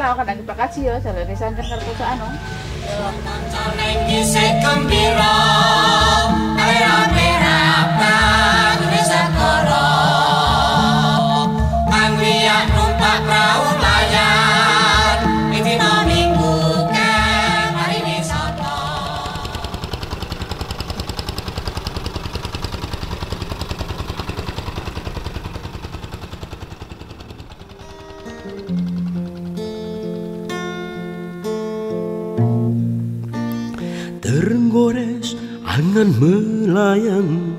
lah kan lagi pakasi yo jalane santen karo perusahaan no. Kancane kisih gembira ayo merapatan Indonesia koro anglia numpak perahu layar dina minggu ke mari wisata. Tergores angan melayang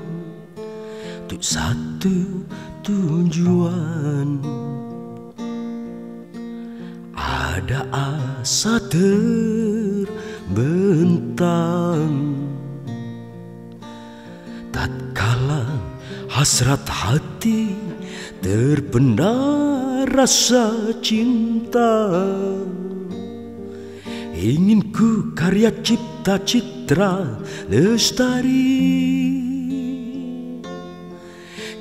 untuk satu tujuan. Ada asa terbentang tatkala hasrat hati terpendam rasa cinta. Ingin ku karya cipta citra lestari,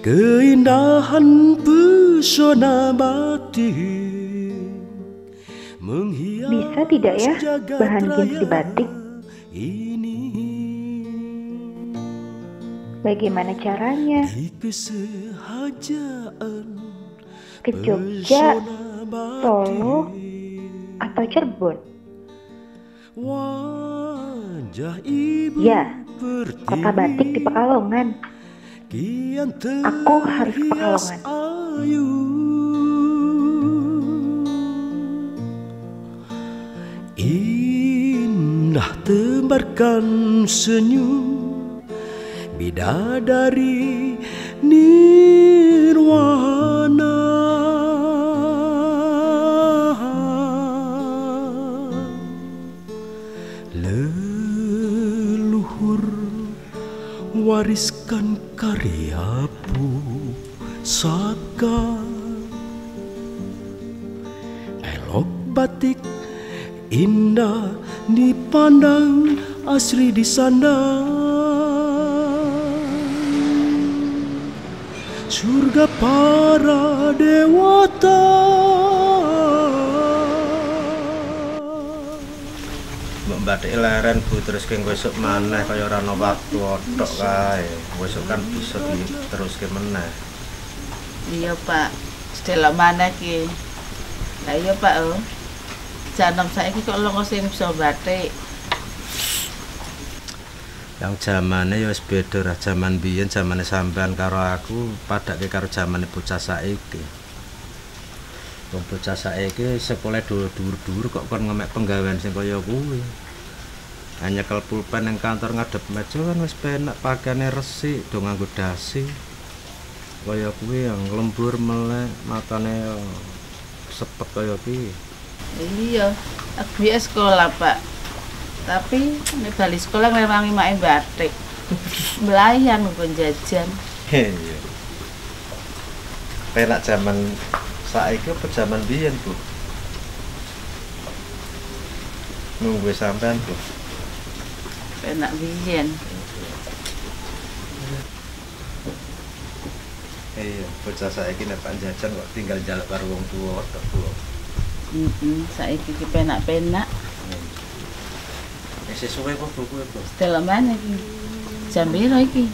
keindahan pesona batin menghias. Bisa tidak ya bahan jeans di batik? Ini Bagaimana caranya? di kesehajaan Ke Jogja, pesona Solo, batin. atau Cirebon? Wajah ibu Ya, kota batik di Pekalongan. kian Aku harus ke terhias Pekalongan. ayu. Indah tebarkan senyum bidadari nirwana. Leluhur wariskan karya pusaka, elok batik indah dipandang, asri disandang. Surga para dewata. Batik leren Bu terus ke besok maneh kaya ora ana waktu otok kae. Besok kan bisa diteruske meneh. Iya Pak, sedela mana ki? Lah iya Pak oh. Janom saiki kok longo sing bisa batik. Yang zamane ya wis beda ra jaman biyen zamane sampean karo aku padake karo zamane bocah saiki. Wong bocah saiki sekolah dhuwur-dhuwur kok kon ngemek penggawean sing kaya kuwi. Nyekel pulpen ning kantor ngadep meja kan wis penak pakaiane resik do nganggo dasi. Kaya kuwi yang lembur melek matane sepet kaya ki. Iya, aku ya sekolah Pak. Tapi nek bali sekolah ngewangi main batik. Melayan kon jajan. Iya. Penak zaman saiki apa zaman biyen, Bu? Nunggu sampean, Bu. Penak biyen. Iya, bocah saiki nek pak jajan kok tinggal njaluk karo wong tuwa tok, Bu. Saiki ki penak-penak. Wis suwe kok buku itu. Setelah mana ki? Jam piro iki?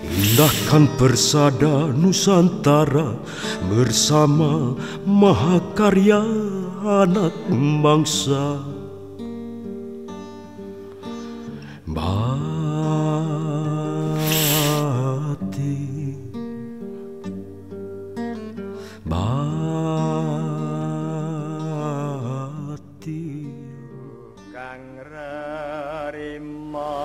Indahkan persada Nusantara bersama mahakarya anak bangsa. Kang rerimon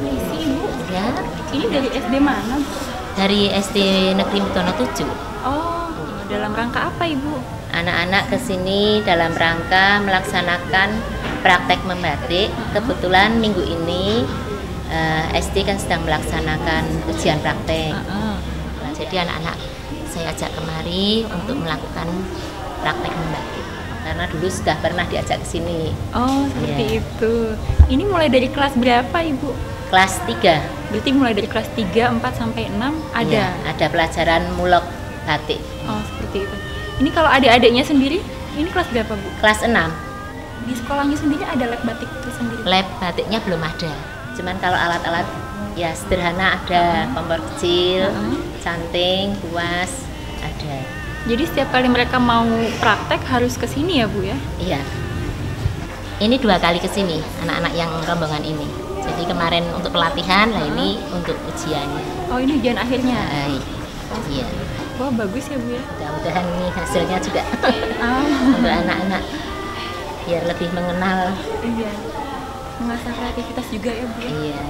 Permisi Ibu, Ya, ini dari SD mana? dari SD Negeri Mutono 7. Oh, dalam rangka apa Ibu? Anak-anak ke sini dalam rangka melaksanakan praktek membatik. Kebetulan minggu ini SD kan sedang melaksanakan ujian praktek. Nah, jadi anak-anak saya ajak kemari untuk melakukan praktek membatik. Karena dulu sudah pernah diajak ke sini. Oh, seperti Iya. itu. Ini mulai dari kelas berapa Ibu? Kelas 3. Berarti mulai dari kelas 3, 4 sampai 6 ada. Iya, ada pelajaran mulok batik. Oh, seperti itu. Ini kalau adik-adiknya sendiri, ini kelas berapa Bu? Kelas 6. Di sekolahnya sendiri ada lab batik tersendiri? Lab batiknya belum ada. Cuman kalau alat-alat ya sederhana ada, kompor kecil, canting, kuas, ada. Jadi setiap kali mereka mau praktek harus ke sini ya Bu ya? Iya. Ini 2 kali ke sini anak-anak yang rombongan ini. Jadi kemarin untuk pelatihan, lah ini untuk ujiannya. Oh, ini ujian akhirnya? Iya. Wah, bagus ya Bu ya? Mudah-mudahan ini hasilnya juga Ah, untuk anak-anak biar lebih mengenal. iya. Mengasah kreativitas juga ya Bu ya? Iya.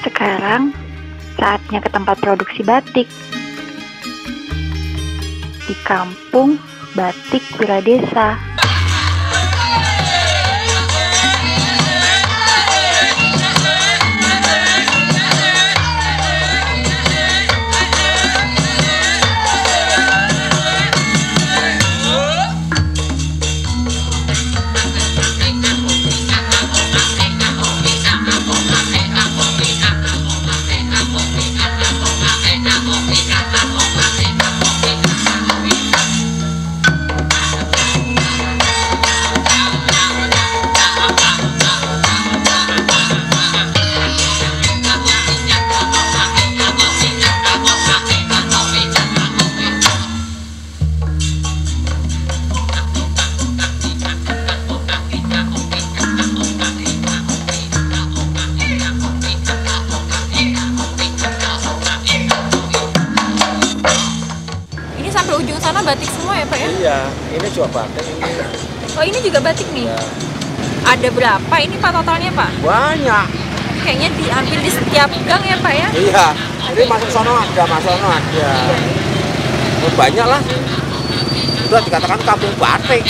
Sekarang saatnya ke tempat produksi batik. Di Kampung Batik Wiradesa. Ini sampai ujung sana batik semua ya Pak ya? Iya, ini juga batik ini. Oh, ini juga batik nih? Ya. Ada berapa ini Pak totalnya Pak? Banyak. Kayaknya diambil di setiap gang ya Pak ya? Iya, ini masuk sono ada, masuk sono ada. Oh, banyak lah. Udah dikatakan kampung batik.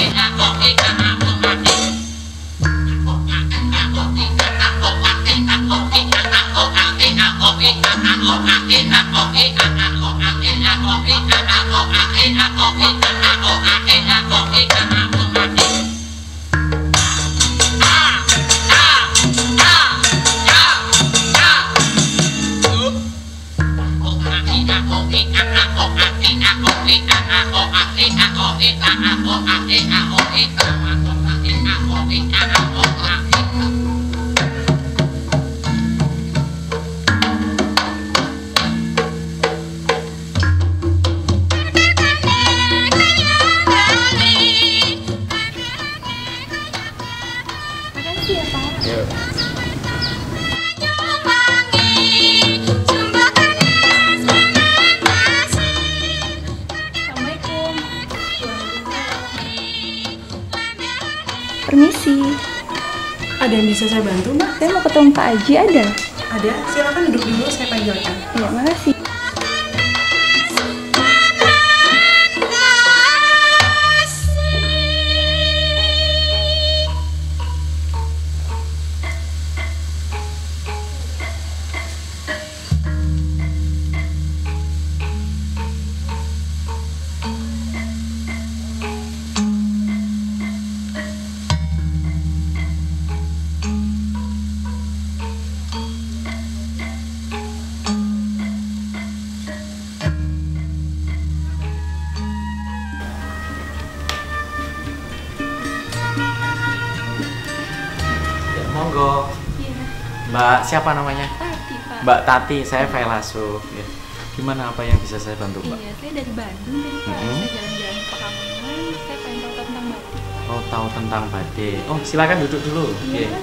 Makasih ya Pak. Assalamualaikum. Permisi. Ada yang bisa saya bantu, Mbak? Saya mau ketemu Pak Aji, ada? Ada, silakan duduk dulu, saya panggilkan. Iya, makasih. Monggo. Iya. Mbak siapa namanya? Tati, Pak. Mbak Tati, saya Failasuf. Ya. Gimana apa yang bisa saya bantu, Mbak? Iya, saya dari Bandung tadi, Pak. Saya jalan-jalan ke Pekalongan. Saya pengen tahu tentang batik. Oh, tahu tentang batik. Oh, silakan duduk dulu. Iya, Iya. Pak.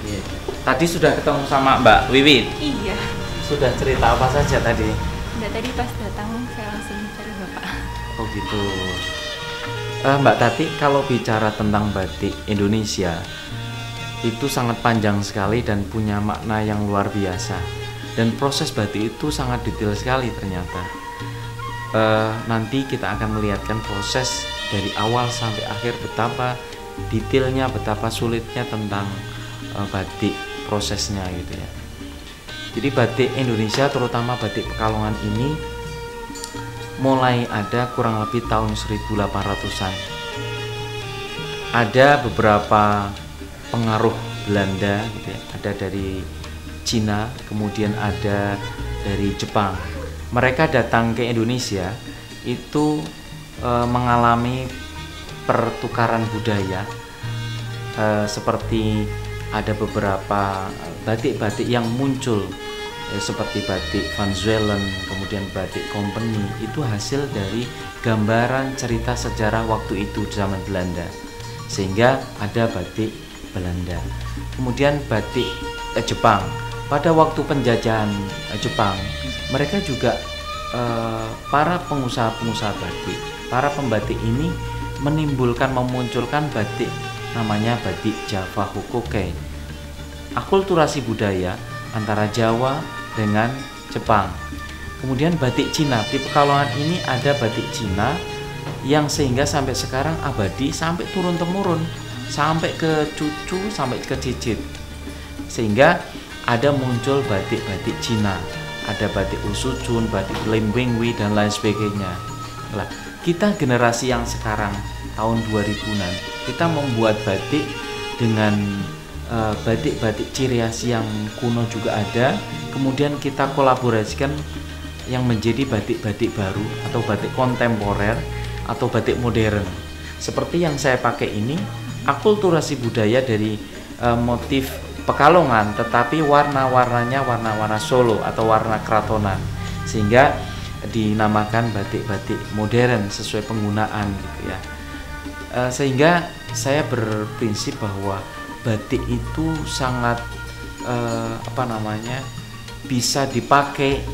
Iya. Tadi sudah ketemu sama Mbak Wiwit. Iya. Sudah cerita apa saja tadi? Udah tadi pas datang saya langsung cari Bapak. Oh gitu. Mbak Tati, kalau bicara tentang batik Indonesia itu sangat panjang sekali dan punya makna yang luar biasa. Dan proses batik itu sangat detail sekali ternyata. Nanti kita akan melihatkan proses dari awal sampai akhir betapa detailnya, betapa sulitnya tentang batik prosesnya gitu ya. Jadi batik Indonesia terutama batik Pekalongan ini mulai ada kurang lebih tahun 1800-an. Ada beberapa pengaruh Belanda gitu ya. Ada dari Cina, kemudian ada dari Jepang. Mereka datang ke Indonesia itu mengalami pertukaran budaya, seperti ada beberapa batik-batik yang muncul seperti batik Van Zwellen, kemudian batik Company, itu hasil dari gambaran cerita sejarah waktu itu zaman Belanda, sehingga ada batik Belanda. Kemudian batik Jepang, pada waktu penjajahan Jepang, mereka juga para pengusaha-pengusaha batik, para pembatik ini memunculkan batik namanya batik Java Hokkaido. Akulturasi budaya antara Jawa dengan Jepang. Kemudian batik Cina, di Pekalongan ini ada batik Cina yang sehingga sampai sekarang abadi, sampai turun-temurun, sampai ke cucu, sampai ke cicit. Sehingga ada muncul batik-batik Cina, ada batik Usucun, batik Limbingwi dan lain sebagainya. Nah, kita generasi yang sekarang tahun 2000-an, kita membuat batik dengan batik-batik ciri khas yang kuno juga ada, kemudian kita kolaborasikan yang menjadi batik-batik baru atau batik kontemporer atau batik modern. Seperti yang saya pakai ini, akulturasi budaya dari motif Pekalongan, tetapi warna-warnanya warna-warna Solo atau warna keratonan, sehingga dinamakan batik-batik modern sesuai penggunaan gitu ya. Sehingga saya berprinsip bahwa batik itu sangat bisa dipakai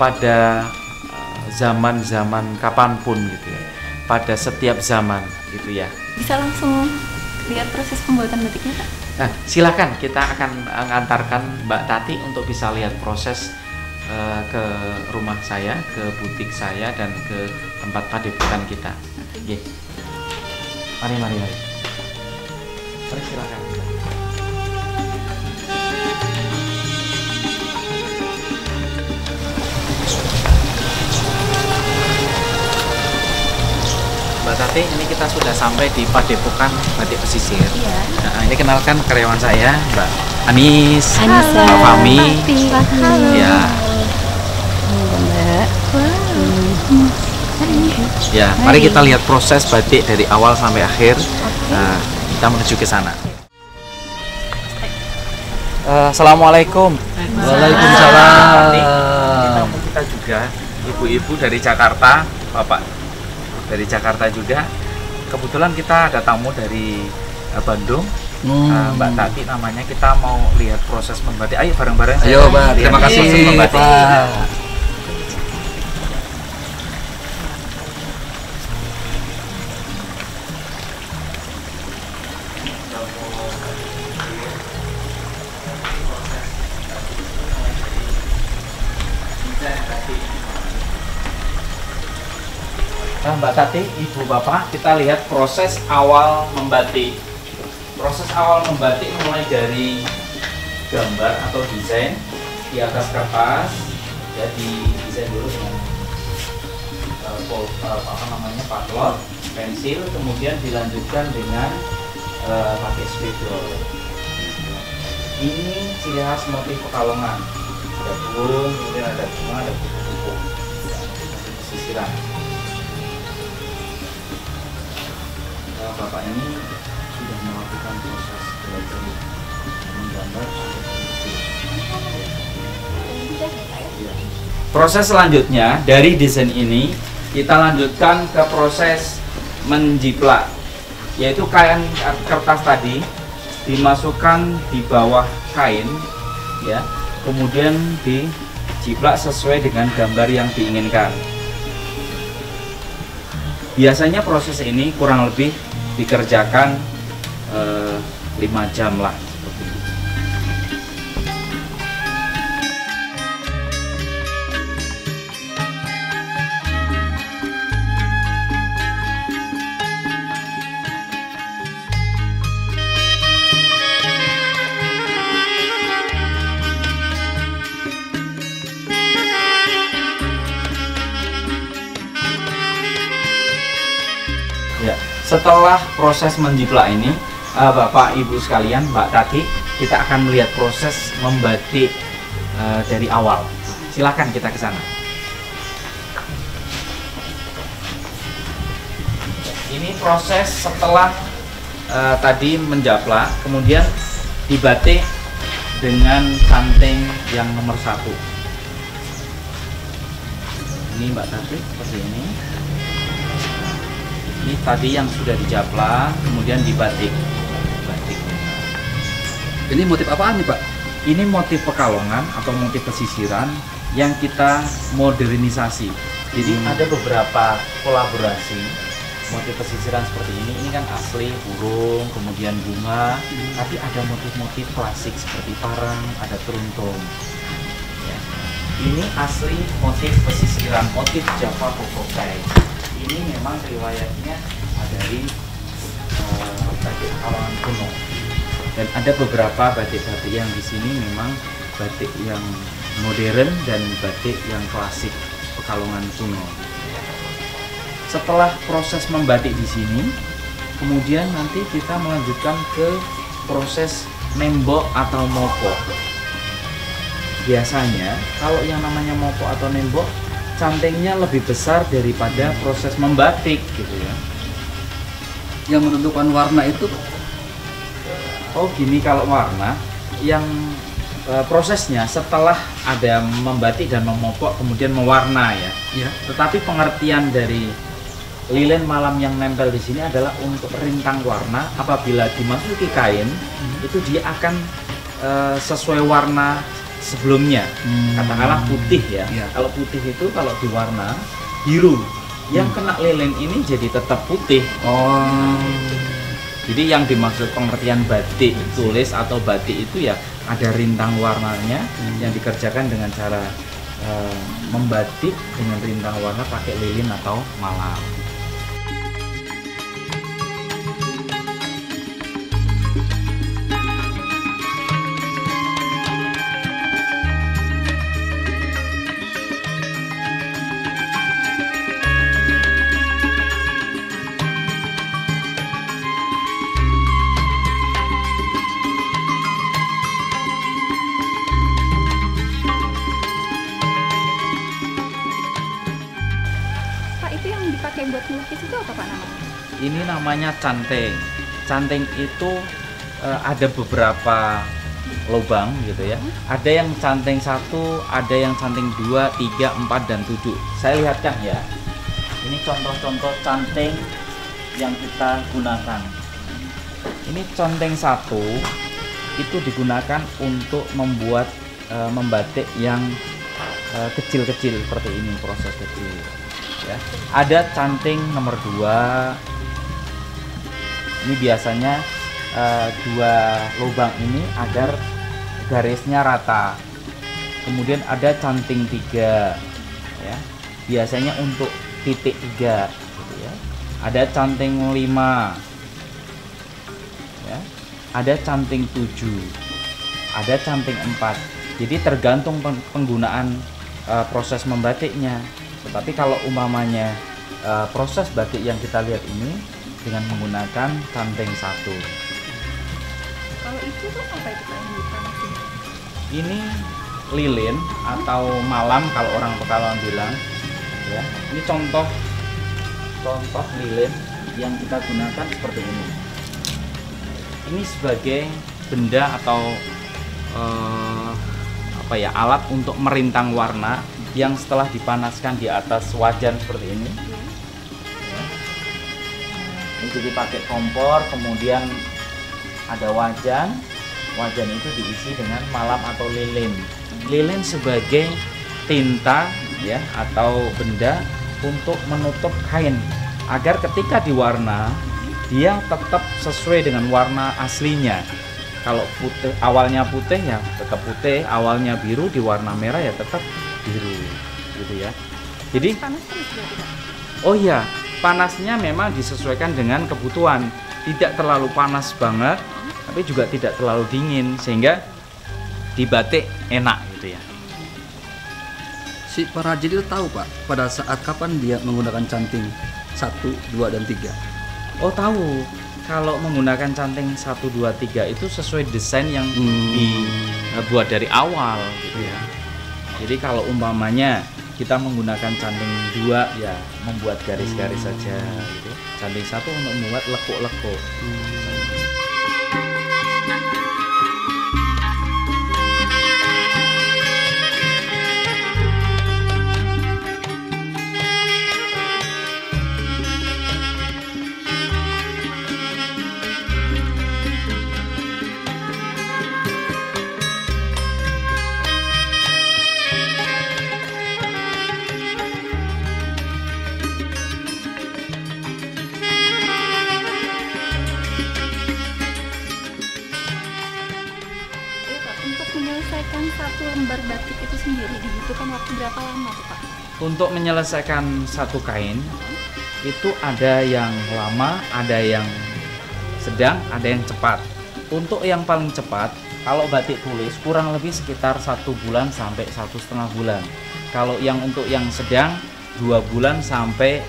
pada zaman-zaman kapanpun gitu ya, pada setiap zaman gitu ya. Bisa langsung lihat proses pembuatan batiknya, Pak? Nah, silakan, kita akan mengantarkan Mbak Tati untuk bisa lihat proses ke rumah saya, ke butik saya, dan ke tempat padepokan kita. Oke. Mari. Mari silakan. Mbak Tati, ini kita sudah sampai di Padepokan Batik Pesisir. Iya. Nah, ini kenalkan karyawan saya, Mbak Anis, Anissa. Mbak Fami. Halo. Ya. Mbak. Ya, mari kita lihat proses batik dari awal sampai akhir. Nah, kita menuju ke sana. Assalamualaikum. Waalaikumsalam. Kita juga ibu-ibu dari Jakarta, Bapak dari Jakarta juga. Kebetulan kita ada tamu dari Bandung, Mbak Tati namanya. Kita mau lihat proses membatik. Ayo bareng-bareng. Ayo, Mbak. Terima kasih, membatik. Pak. Nah, Mbak Tati, Ibu Bapak, kita lihat proses awal membatik. Proses awal membatik mulai dari gambar atau desain di atas kertas, ya desain dulu dengan patlot, pensil, kemudian dilanjutkan dengan pakai spidol. Ini ciri khas motif Pekalongan. Ada burung, kemudian ada bunga, ada kupu-kupu, sisiran. Bapak ini sudah melakukan proses belajar menggambar. Proses selanjutnya dari desain ini kita lanjutkan ke proses menjiplak, yaitu kain kertas tadi dimasukkan di bawah kain, ya, kemudian dijiplak sesuai dengan gambar yang diinginkan. Biasanya proses ini kurang lebih dikerjakan 5 jam lah, seperti itu. Ya, setelah proses menjiplak ini, Bapak Ibu sekalian, Mbak Tati, kita akan melihat proses membatik dari awal. Silakan kita ke sana. Ini proses setelah tadi menjaplak, kemudian dibatik dengan canting yang nomor 1. Ini Mbak Tati seperti ini. Ini tadi yang sudah dijaplak, kemudian dibatik. Ini motif apaan nih Pak? Ini motif Pekalongan atau motif pesisiran yang kita modernisasi. Jadi ada beberapa kolaborasi motif pesisiran seperti ini. Ini kan asli burung, kemudian bunga, tapi ada motif-motif klasik seperti parang, ada teruntung. Ya. Ini asli motif pesisiran, motif Java Pokokai. Ini memang riwayatnya dari batik Pekalongan kuno, dan ada beberapa batik-batik yang di sini memang batik yang modern dan batik yang klasik Pekalongan kuno. Setelah proses membatik di sini, kemudian nanti kita melanjutkan ke proses nembok atau mopo. Biasanya kalau yang namanya mopo atau nembok, cantingnya lebih besar daripada proses membatik, gitu ya. Yang menentukan warna itu? Oh gini, kalau warna yang prosesnya setelah ada membatik dan memopok kemudian mewarna, ya. Ya. Tetapi pengertian dari lilin malam yang nempel di sini adalah untuk rintang warna. Apabila dimasuki kain, itu dia akan sesuai warna sebelumnya, katakanlah putih, ya. Kalau putih itu kalau diwarna biru, yang kena lilin ini jadi tetap putih. Jadi yang dimaksud pengertian batik tulis atau batik itu ya ada rintang warnanya yang dikerjakan dengan cara membatik dengan rintang warna pakai lilin atau malam. Dipakai buat melukis itu apa Pak namanya? Ini namanya canting. Canting itu ada beberapa lubang gitu ya. Ada yang canting 1, ada yang canting 2, 3, 4 dan 7. Saya lihatkan ya. Ini contoh-contoh canting yang kita gunakan. Ini canting 1 itu digunakan untuk membuat membatik yang kecil-kecil seperti ini, proses kecil. Ya. Ada canting nomor 2. Ini biasanya 2 lubang ini agar garisnya rata. Kemudian ada canting 3, ya. Biasanya untuk titik 3. ada canting 5, ya, ada canting 7, ada canting 4. Jadi tergantung penggunaan proses membatiknya. Tetapi kalau umpamanya proses batik yang kita lihat ini dengan menggunakan canting 1. Kalau itu tuh apa itu Pak yang dipanasin? Ini lilin atau malam kalau orang Pekalongan bilang, ya. Ini contoh lilin yang kita gunakan seperti ini. Ini sebagai benda atau alat untuk merintang warna yang setelah dipanaskan di atas wajan seperti ini. Ya. Ini jadi pakai kompor, kemudian ada wajan itu diisi dengan malam atau lilin. Lilin sebagai tinta, ya, atau benda untuk menutup kain agar ketika diwarna dia tetap sesuai dengan warna aslinya. Kalau putih, awalnya putih ya tetap putih, awalnya biru diwarna merah ya tetap biru, gitu ya. Jadi oh iya, panasnya memang disesuaikan dengan kebutuhan, tidak terlalu panas banget tapi juga tidak terlalu dingin sehingga dibatik enak, gitu ya. Si perajin itu tahu Pak pada saat kapan dia menggunakan canting 1, 2, dan 3? Oh tahu, kalau menggunakan canting 1, 2, 3 itu sesuai desain yang dibuat dari awal, gitu ya. Jadi kalau umpamanya kita menggunakan canting 2 ya membuat garis-garis saja, gitu. Canting 1 untuk membuat lekuk-lekuk. Menyelesaikan satu lembar batik itu sendiri dibutuhkan waktu berapa lama tuh Pak? Untuk menyelesaikan satu kain itu ada yang lama, ada yang sedang, ada yang cepat. Untuk yang paling cepat, kalau batik tulis kurang lebih sekitar 1 bulan sampai 1,5 bulan. Kalau yang untuk yang sedang 2 bulan sampai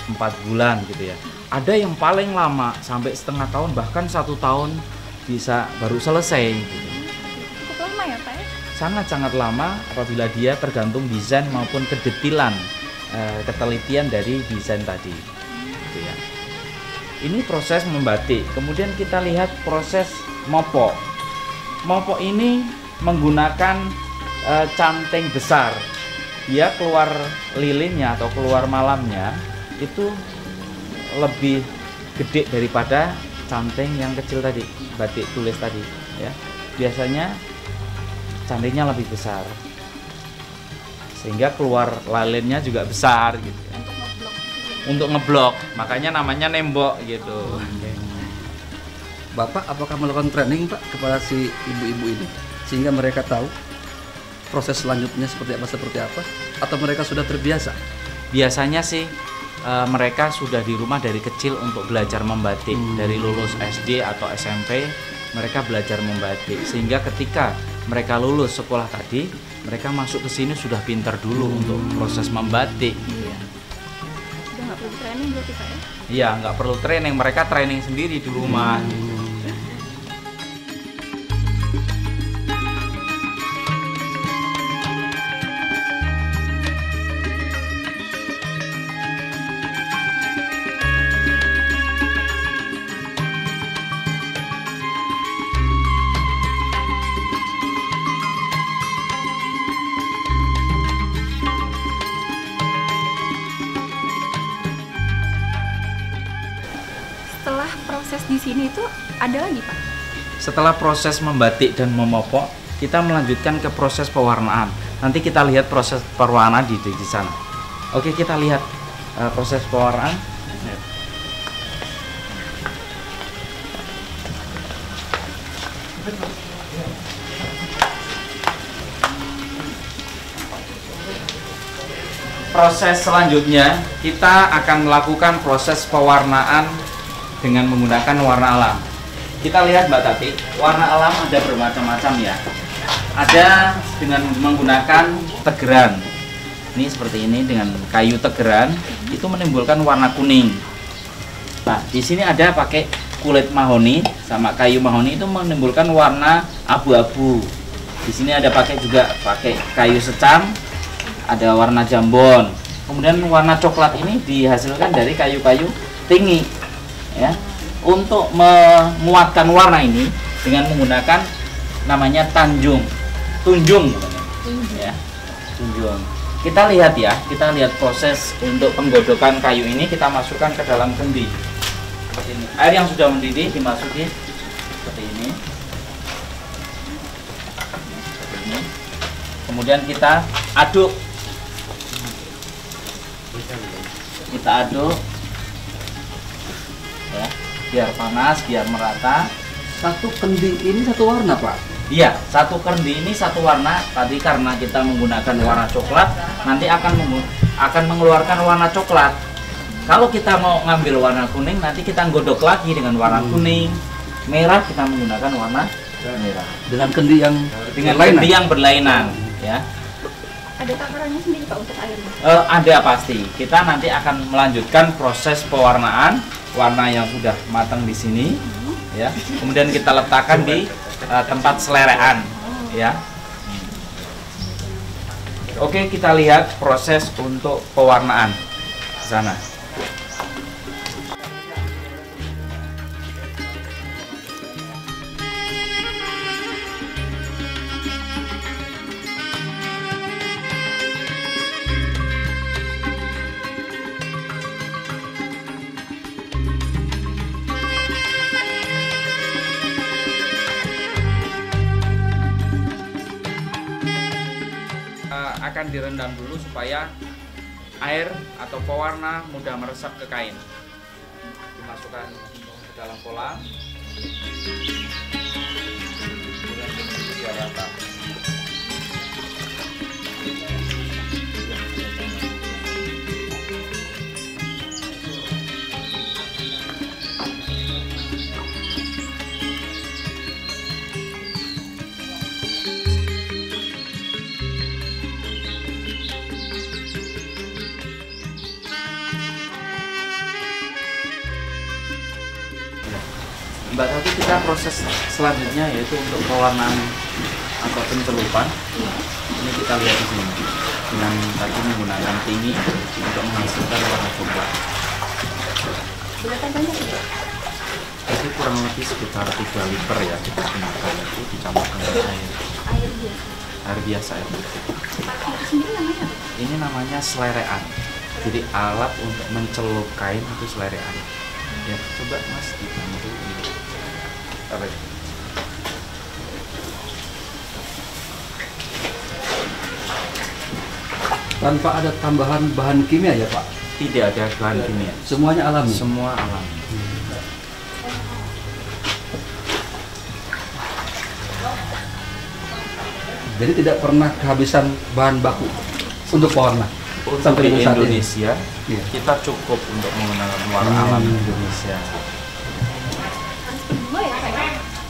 4 bulan, gitu ya. Ada yang paling lama sampai setengah tahun, bahkan 1 tahun bisa baru selesai, gitu. Ya, Pak, ya? Sangat-sangat lama apabila dia tergantung desain maupun kedetilan, ketelitian dari desain tadi, gitu ya. Ini proses membatik. Kemudian kita lihat proses mopok. Mopok ini menggunakan canting besar. Dia keluar lilinnya atau keluar malamnya itu lebih gede daripada canting yang kecil tadi, batik tulis tadi, ya. Biasanya cantingnya lebih besar sehingga keluar lilinnya juga besar, gitu ya. Untuk ngeblok, makanya namanya nembok, gitu. Bapak apakah melakukan training Pak kepada si ibu-ibu ini sehingga mereka tahu proses selanjutnya seperti apa atau mereka sudah terbiasa? Biasanya sih mereka sudah di rumah dari kecil untuk belajar membatik. Dari lulus SD atau SMP mereka belajar membatik sehingga ketika mereka lulus sekolah tadi, mereka masuk ke sini sudah pintar dulu untuk proses membatik. Udah nggak perlu training berarti Pak, ya? Iya, nggak perlu training, mereka training sendiri di rumah. Setelah proses di sini itu ada lagi Pak? Setelah proses membatik dan memopok, kita melanjutkan ke proses pewarnaan. Nanti kita lihat proses pewarnaan di sana. Oke, kita lihat proses pewarnaan. proses selanjutnya kita akan melakukan proses pewarnaan dengan menggunakan warna alam. Kita lihat Mbak Tati, warna alam ada bermacam-macam ya. Ada dengan menggunakan tegeran. Ini seperti ini dengan kayu tegeran itu menimbulkan warna kuning. Nah, di sini ada pakai kulit mahoni sama kayu mahoni itu menimbulkan warna abu-abu. Di sini ada juga pakai kayu secam, ada warna jambon. Kemudian warna coklat ini dihasilkan dari kayu-kayu tinggi. Ya. Untuk menguatkan warna ini dengan menggunakan namanya tunjung. Ya. Tunjung. Kita lihat ya, kita lihat proses untuk penggodokan kayu ini. Kita masukkan ke dalam kendi. Seperti ini. Air yang sudah mendidih dimasuki seperti ini. Seperti ini. Kemudian kita aduk. Kita aduk. Ya, biar panas, biar merata. Satu kendi ini satu warna, Pak? Iya, satu kendi ini satu warna. Tadi karena kita menggunakan warna coklat, nanti akan mengeluarkan warna coklat. Kalau kita mau ngambil warna kuning, nanti kita godok lagi dengan warna kuning. Merah kita menggunakan warna merah. Dengan kendi yang kendi yang berlainan, ya. Ada takarannya sendiri Pak untuk airnya? Ada pasti. Kita nanti akan melanjutkan proses pewarnaan warna yang sudah matang di sini, ya. Kemudian kita letakkan di tempat selerean, ya. Oke, kita lihat proses untuk pewarnaan di sana. Akan direndam dulu supaya air atau pewarna mudah meresap ke kain. Dimasukkan ke dalam kolam. Kemudian biar rata. Mbak Tati, kita proses selanjutnya yaitu untuk pewarnaan atau pencelupan. Ini kita lihat di sini dengan tadi menggunakan tinggi untuk menghasilkan warna coklat. Berapa banyak itu? Jadi kurang lebih sekitar 3 liter ya kita gunakan itu dicampur dengan air. Air biasa. Air biasa itu. Itu sendiri namanya apa? Ini namanya selerean. Jadi alat untuk mencelup kain itu selerean. Ya, coba Mas dicampur dulu. Tarik. Tanpa ada tambahan bahan kimia ya, Pak? Tidak ada bahan kimia. Semuanya alami? Semua alami. Jadi tidak pernah kehabisan bahan baku untuk pewarna? Untuk di Indonesia, kita cukup untuk menggunakan warna alam Indonesia.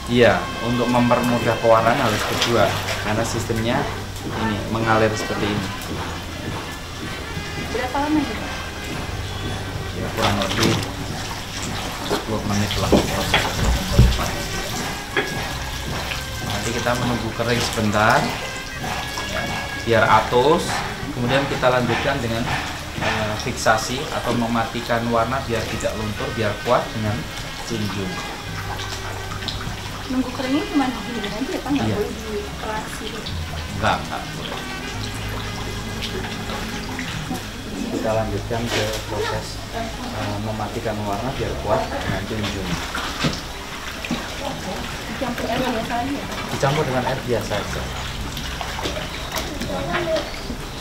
Iya, untuk mempermudah pewarnaan harus kedua, karena sistemnya ini mengalir seperti ini. Berapa lama itu? Ya, kurang lebih 10 menit lah proses. Nanti kita menunggu kering sebentar, ya, biar atus. Kemudian kita lanjutkan dengan fiksasi atau mematikan warna biar tidak luntur, biar kuat dengan tunjung. Nunggu keringnya cuma digini aja ya Pak? Nggak Iya. boleh dikerasi? Enggak boleh. Kita lanjutkan ke proses mematikan warna biar kuat dengan tunjung. Dicampur air biasa aja ya Pak? Dicampur dengan air biasa saja.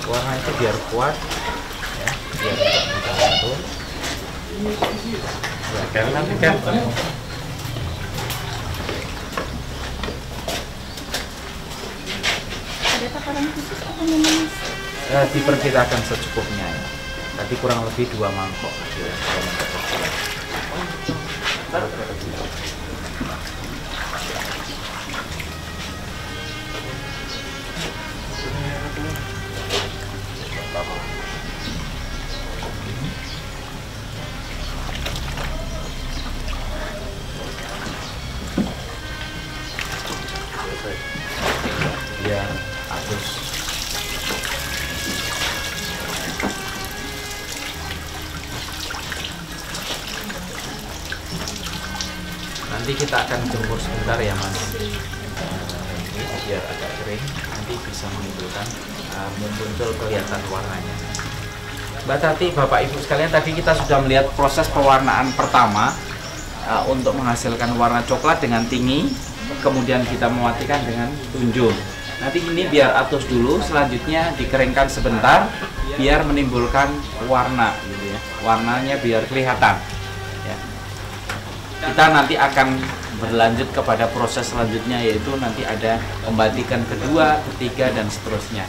Warna itu biar kuat, ya, biar tidak mudah luntur. Ya, karena kan Ada takaran khusus atau memang Diperkirakan secukupnya ya. Tadi kurang lebih 2 mangkok. Ya, 2 mangkok kecil. Ya, Agus. Nanti kita akan jemur sebentar ya Mas. Ini biar agak kering, nanti bisa menimbulkan muncul kelihatan warnanya. Mbak Tati, Bapak Ibu sekalian, tadi kita sudah melihat proses pewarnaan pertama untuk menghasilkan warna coklat dengan tinggi, kemudian kita mematikan dengan tunjung. Nanti ini biar atus dulu, selanjutnya dikeringkan sebentar biar menimbulkan warna gitu ya. Warnanya biar kelihatan. Ya. Kita nanti akan berlanjut kepada proses selanjutnya, yaitu nanti ada pembatikan kedua, ketiga, dan seterusnya.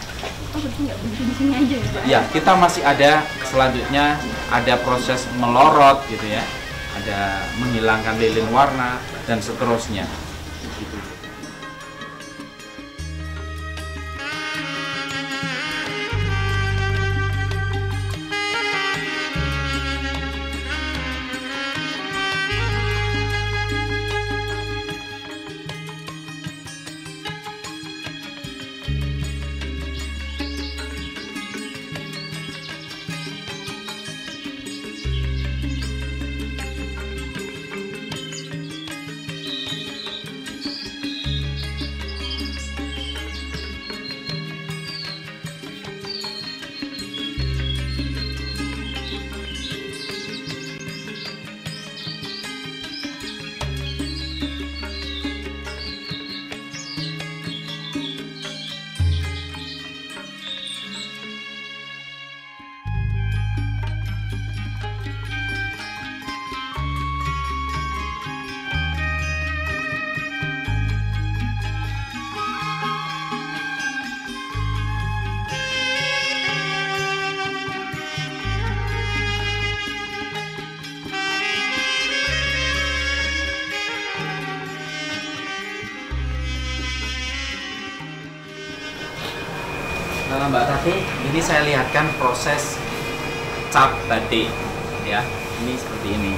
Oh, berarti nggak berhenti di sini aja ya, Pak? Ya, kita masih ada selanjutnya ada proses melorot gitu ya. Ada menghilangkan lilin warna dan seterusnya. Gitu. Nah, Mbak Tati, ini saya lihatkan proses cap batik ya. Ini seperti ini.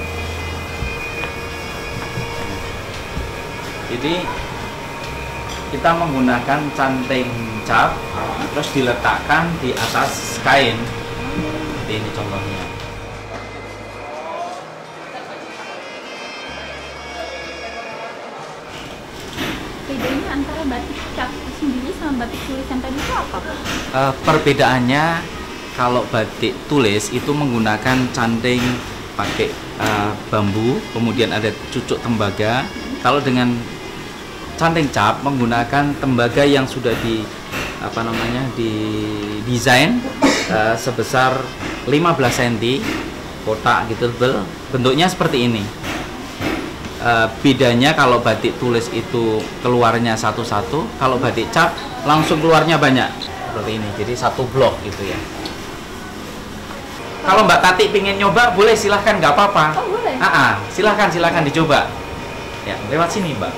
Jadi kita menggunakan canting cap terus diletakkan di atas kain. Seperti ini contohnya. Bedanya antara batik cap sendiri sama batik tulisan tadi itu apa, Pak? Perbedaannya kalau batik tulis itu menggunakan canting pakai bambu, kemudian ada cucuk tembaga. Kalau dengan canting cap menggunakan tembaga yang sudah di desain sebesar 15 cm, kotak gitu tebal. Bentuknya seperti ini. Bedanya kalau batik tulis itu keluarnya satu-satu, kalau batik cap langsung keluarnya banyak seperti ini, jadi satu blok gitu ya. Kalau Mbak Tati pengen nyoba boleh, silahkan, nggak apa-apa. Oh, boleh. Silahkan dicoba ya, lewat sini Mbak.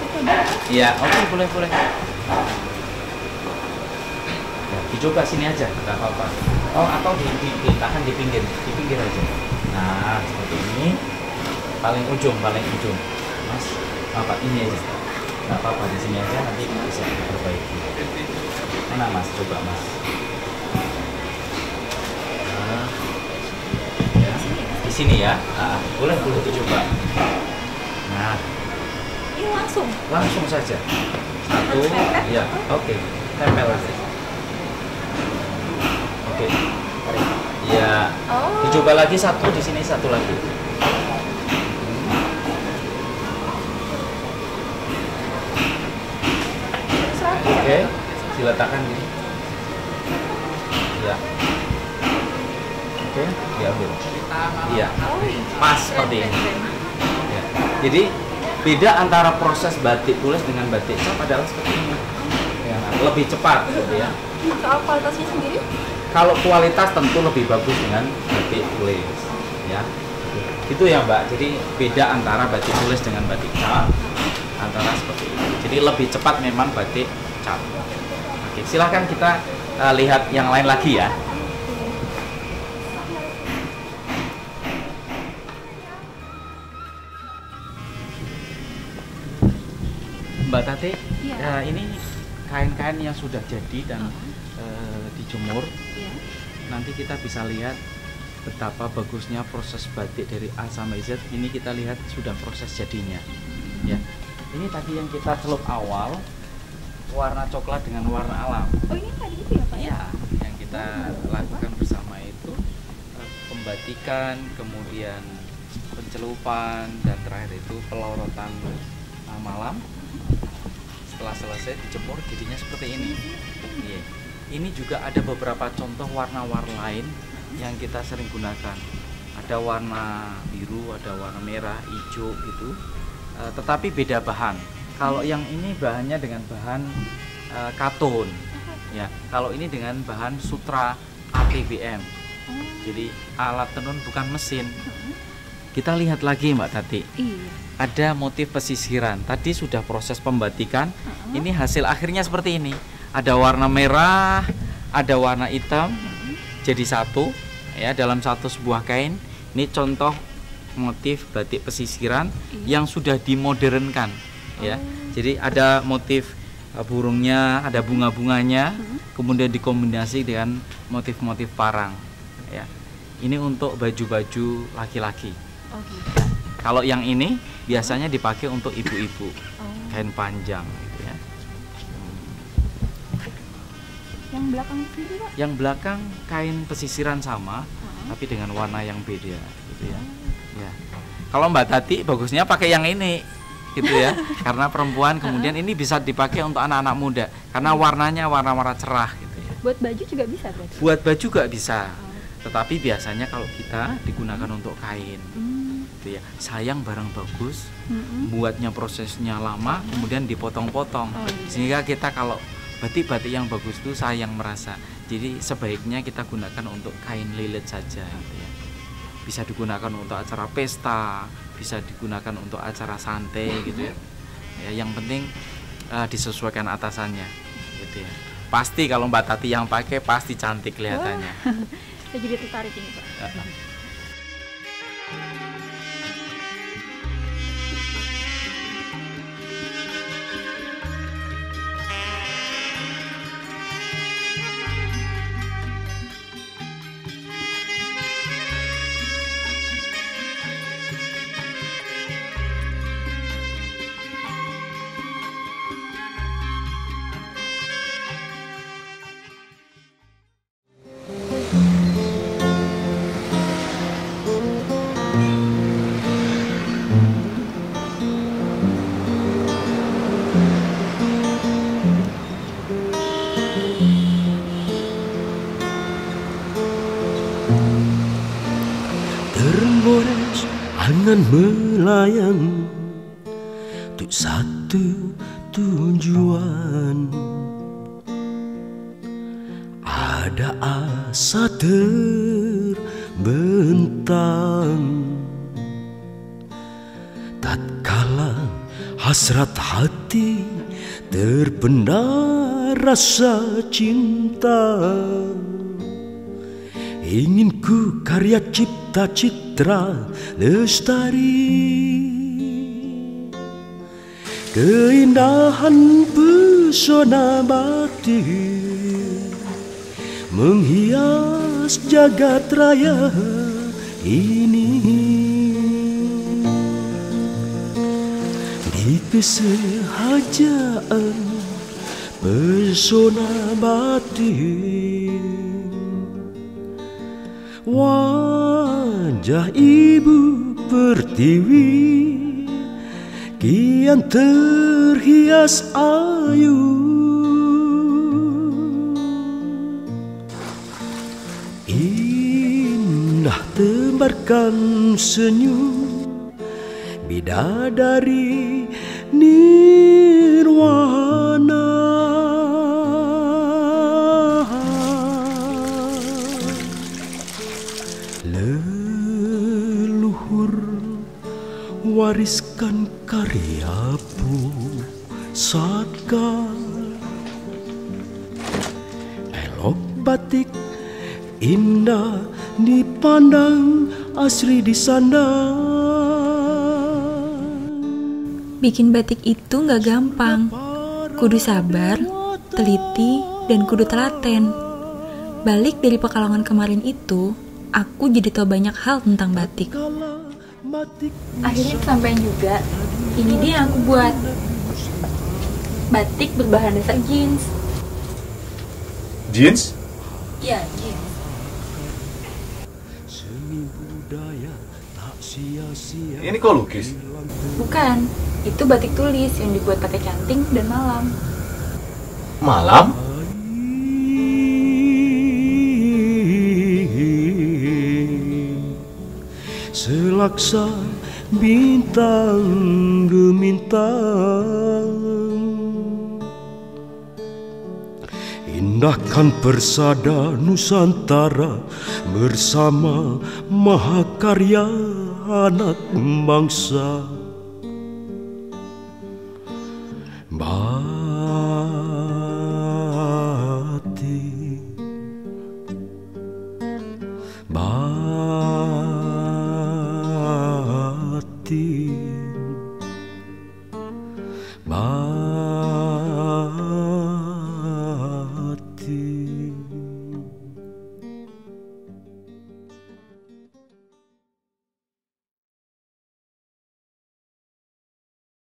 Iya, oke, boleh ya, dicoba sini aja, nggak apa-apa. Oh, atau ditahan di pinggir aja. Nah, seperti ini, paling ujung Mas, apa ini aja, nggak apa-apa, di sini aja, nanti bisa diperbaiki. Mana Mas, coba Mas. Nah, ya, di sini ya, boleh dicoba. Nah, Ini langsung saja. Satu, ya, oke, tempel aja. Oke, ya, dicoba lagi satu, di sini satu lagi. Oke, diletakkan gini. Ya. Oke, diambil. Iya. Pas seperti ini. Ya. Jadi beda antara proses batik tulis dengan batik cap adalah seperti ini. Ya, lebih cepat gitu ya. soal kualitasnya sendiri? Kalau kualitas tentu lebih bagus dengan batik tulis, ya. Itu ya Mbak. Jadi beda antara batik tulis dengan batik cap, antara seperti itu. Jadi lebih cepat memang batik cap. Oke, silahkan kita lihat yang lain lagi ya. Mbak Tati, Iya. ini kain-kain yang sudah jadi dan dijemur. Iya. Nanti kita bisa lihat betapa bagusnya proses batik dari A sampai Z. Ini kita lihat sudah proses jadinya. Ya, ini tadi yang kita celup awal warna coklat dengan warna alam. Oh ini tadi itu ya Pak? Iya, yang kita lakukan bersama itu pembatikan, kemudian pencelupan, dan terakhir itu pelorotan malam. Setelah selesai dijemur jadinya seperti ini. Iya. Ini juga ada beberapa contoh warna-warna lain yang kita sering gunakan. Ada warna biru, ada warna merah, hijau gitu. Tetapi beda bahan. Kalau yang ini bahannya dengan bahan katun, ya. Kalau ini dengan bahan sutra ATBM. Jadi alat tenun bukan mesin. Kita lihat lagi Mbak Tati. Iya. Ada motif pesisiran. Tadi sudah proses pembatikan. Ini hasil akhirnya seperti ini. Ada warna merah, ada warna hitam, jadi satu ya dalam satu sebuah kain. Ini contoh motif batik pesisiran yang sudah dimodernkan ya. Jadi ada motif burungnya, ada bunga-bunganya, kemudian dikombinasi dengan motif-motif parang ya. Ini untuk baju-baju laki-laki. Oh gitu. Kalau yang ini biasanya dipakai untuk ibu-ibu, kain panjang gitu ya. Yang belakang sendiri Pak? Yang belakang kain pesisiran sama, tapi dengan warna yang beda gitu ya. Ya. Kalau Mbak Tati bagusnya pakai yang ini gitu ya. Karena perempuan, kemudian ini bisa dipakai untuk anak-anak muda karena warnanya warna-warna cerah gitu ya. Buat baju juga bisa berarti? Buat baju juga bisa. Tetapi biasanya kalau kita digunakan untuk kain. Gitu ya. Sayang barang bagus, buatnya prosesnya lama, kemudian dipotong-potong. Sehingga kita kalau batik-batik yang bagus itu sayang merasa. Jadi sebaiknya kita gunakan untuk kain lilit saja gitu ya. Bisa digunakan untuk acara pesta, bisa digunakan untuk acara santai gitu ya. Ya, yang penting disesuaikan atasannya gitu ya. Pasti kalau Mbak Tati yang pakai pasti cantik kelihatannya. Saya jadi tertarik ini Pak. Tergores angan melayang untuk satu tujuan. Ada asa terbentang tatkala hasrat hati terpendam rasa cinta. Ingin ku karya cipta citra lestari, keindahan pesona batin menghias jagat raya ini. Di kesehajaan pesona batin, wajah ibu pertiwi kian terhias ayu. Indah tebarkan senyum bidadari nirwana. mewariskan karya pusaka. Elok batik indah dipandang, asri disandang. Bikin batik itu gak gampang. Kudu sabar, teliti, dan kudu telaten. Balik dari Pekalongan kemarin itu, aku jadi tahu banyak hal tentang batik. Akhirnya kesampaian juga. Ini dia yang aku buat. Batik berbahan dasar jeans. Jeans? Iya, jeans. Ini kok lukis? Bukan, itu batik tulis yang dibuat pakai canting dan malam. Malam? Selaksa bintang gemintang, indahkan persada Nusantara bersama mahakarya anak bangsa.